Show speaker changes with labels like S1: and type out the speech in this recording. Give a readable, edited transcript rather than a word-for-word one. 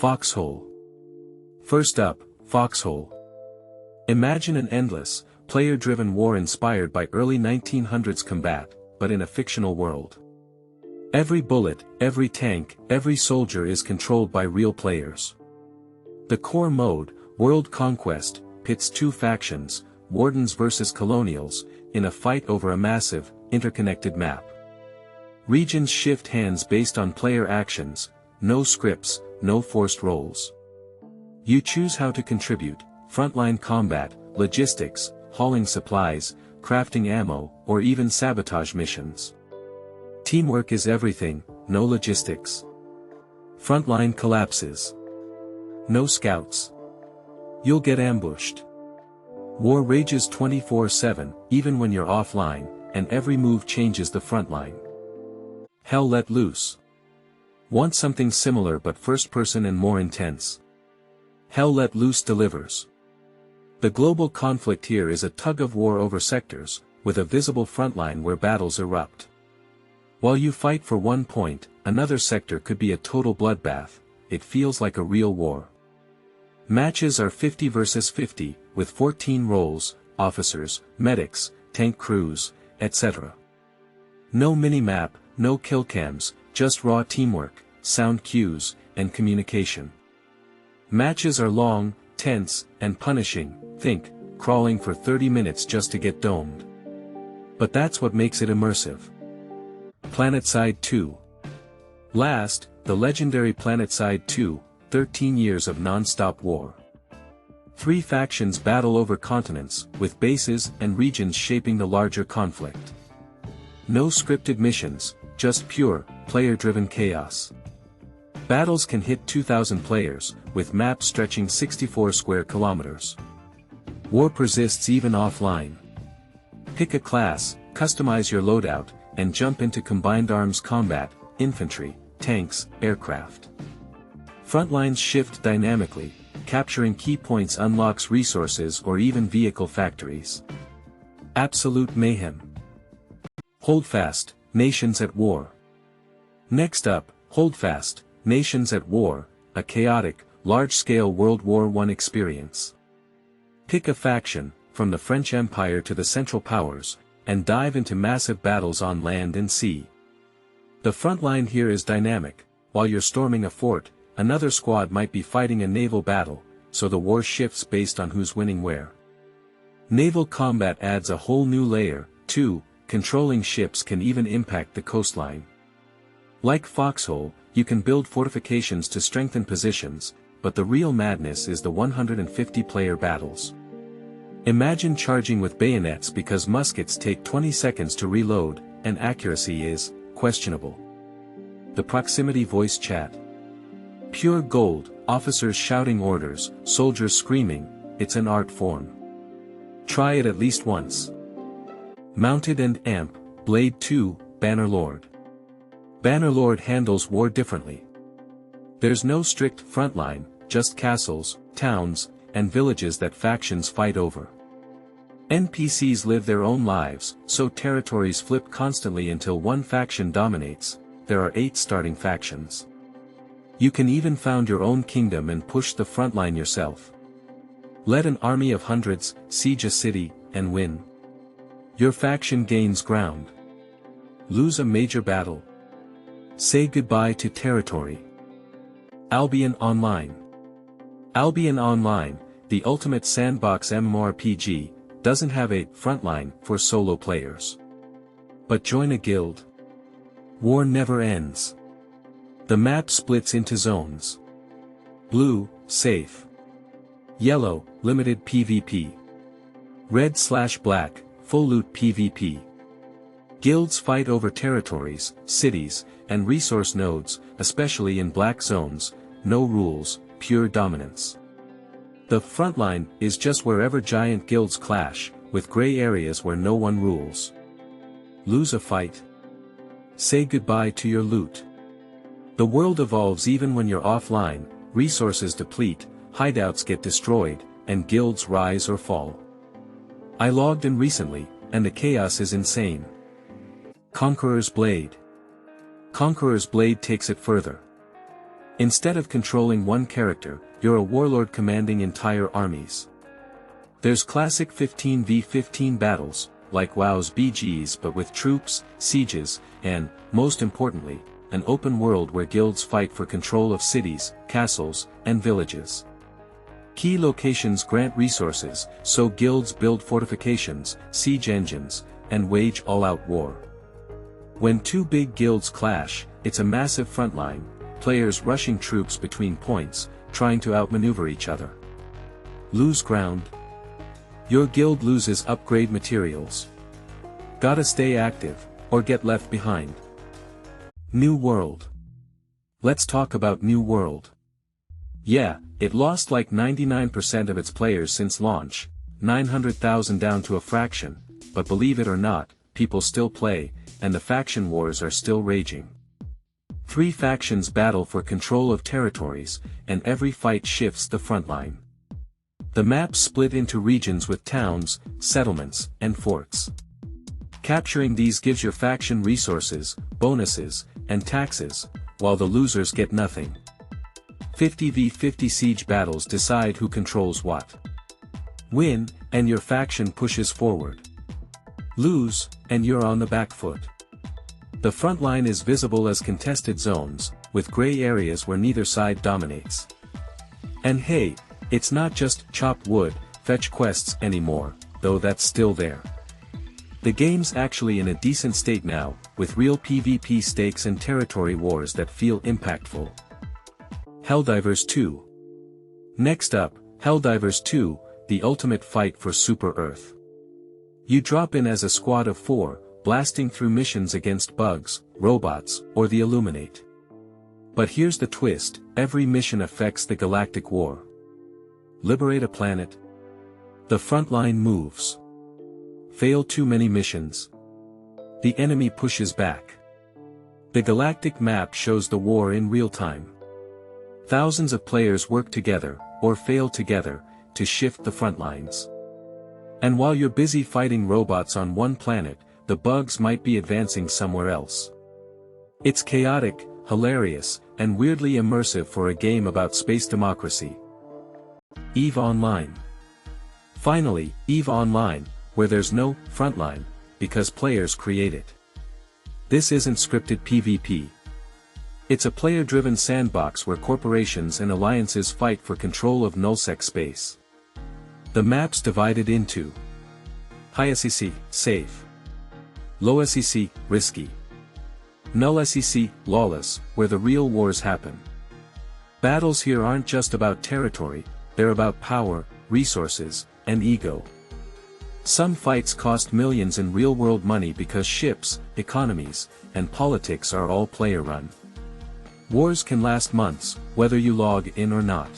S1: Foxhole. First up, Foxhole. Imagine an endless, player-driven war inspired by early 1900s combat, but in a fictional world. Every bullet, every tank, every soldier is controlled by real players. The core mode, World Conquest, pits two factions, Wardens versus Colonials, in a fight over a massive, interconnected map. Regions shift hands based on player actions, no scripts, no forced roles. You choose how to contribute: frontline combat, logistics, hauling supplies, crafting ammo, or even sabotage missions. Teamwork is everything, no logistics. Frontline collapses. No scouts. You'll get ambushed. War rages 24/7, even when you're offline, and every move changes the frontline. Hell let loose. Want something similar but first-person and more intense? Hell Let Loose delivers. The global conflict here is a tug-of-war over sectors, with a visible frontline where battles erupt. While you fight for one point, another sector could be a total bloodbath. It feels like a real war. Matches are 50 versus 50, with 14 roles, officers, medics, tank crews, etc. No mini-map, no killcams, just raw teamwork, sound cues, and communication. Matches are long, tense, and punishing. Think, crawling for 30 minutes just to get domed. But that's what makes it immersive. PlanetSide 2. Last, the legendary PlanetSide 2, 13 years of non-stop war. 3 factions battle over continents, with bases and regions shaping the larger conflict. No scripted missions, just pure, player-driven chaos. Battles can hit 2,000 players, with maps stretching 64 square kilometers. War persists even offline. Pick a class, customize your loadout, and jump into combined arms combat, infantry, tanks, aircraft. Frontlines shift dynamically, capturing key points unlocks resources or even vehicle factories. Absolute mayhem. Holdfast, Nations at War. Next up, Holdfast, Nations at War, a chaotic, large-scale World War I experience. Pick a faction, from the French Empire to the Central Powers, and dive into massive battles on land and sea. The front line here is dynamic. While you're storming a fort, another squad might be fighting a naval battle, so the war shifts based on who's winning where. Naval combat adds a whole new layer, too. Controlling ships can even impact the coastline. Like Foxhole, you can build fortifications to strengthen positions, but the real madness is the 150-player battles. Imagine charging with bayonets because muskets take 20 seconds to reload, and accuracy is questionable. The proximity voice chat. Pure gold, officers shouting orders, soldiers screaming, it's an art form. Try it at least once. Mounted and Amp, Blade 2, Bannerlord. Bannerlord handles war differently. There's no strict frontline, just castles, towns, and villages that factions fight over. NPCs live their own lives, so territories flip constantly until one faction dominates. There are 8 starting factions. You can even found your own kingdom and push the frontline yourself. Let an army of hundreds siege a city, and win. Your faction gains ground. Lose a major battle. Say goodbye to territory. Albion Online. Albion Online, the ultimate sandbox MMORPG, doesn't have a frontline for solo players. But join a guild. War never ends. The map splits into zones. Blue, safe. Yellow, limited PvP. Red/black, full loot PvP. Guilds fight over territories, cities, and resource nodes, especially in black zones. No rules, pure dominance. The frontline is just wherever giant guilds clash, with gray areas where no one rules. Lose a fight? Say goodbye to your loot. The world evolves even when you're offline, resources deplete, hideouts get destroyed, and guilds rise or fall. I logged in recently, and the chaos is insane. Conqueror's Blade. Conqueror's Blade takes it further. Instead of controlling one character, you're a warlord commanding entire armies. There's classic 15v15 battles, like WoW's BGs but with troops, sieges, and, most importantly, an open world where guilds fight for control of cities, castles, and villages. Key locations grant resources, so guilds build fortifications, siege engines, and wage all-out war. When two big guilds clash, it's a massive frontline, players rushing troops between points, trying to outmaneuver each other. Lose ground? Your guild loses upgrade materials. Gotta stay active, or get left behind. New World. Let's talk about New World. Yeah, it lost like 99% of its players since launch, 900,000 down to a fraction, but believe it or not, people still play, and the faction wars are still raging. 3 factions battle for control of territories, and every fight shifts the frontline. The map's split into regions with towns, settlements, and forts. Capturing these gives your faction resources, bonuses, and taxes, while the losers get nothing. 50v50 siege battles decide who controls what. Win, and your faction pushes forward. Lose, and you're on the back foot. The front line is visible as contested zones, with gray areas where neither side dominates. And hey, it's not just chop wood, fetch quests anymore, though that's still there. The game's actually in a decent state now, with real PvP stakes and territory wars that feel impactful. Helldivers 2. Next up, Helldivers 2, the ultimate fight for Super Earth. You drop in as a squad of 4, blasting through missions against bugs, robots, or the Illuminate. But here's the twist, every mission affects the galactic war. Liberate a planet? The front line moves. Fail too many missions? The enemy pushes back. The galactic map shows the war in real time. Thousands of players work together, or fail together, to shift the front lines. And while you're busy fighting robots on one planet, the bugs might be advancing somewhere else. It's chaotic, hilarious, and weirdly immersive for a game about space democracy. EVE Online. Finally, EVE Online, where there's no frontline, because players create it. This isn't scripted PvP. It's a player-driven sandbox where corporations and alliances fight for control of nullsec space. The map's divided into High SEC, safe. Low SEC, risky. Null SEC, lawless, where the real wars happen. Battles here aren't just about territory, they're about power, resources, and ego. Some fights cost millions in real-world money because ships, economies, and politics are all player-run. Wars can last months, whether you log in or not.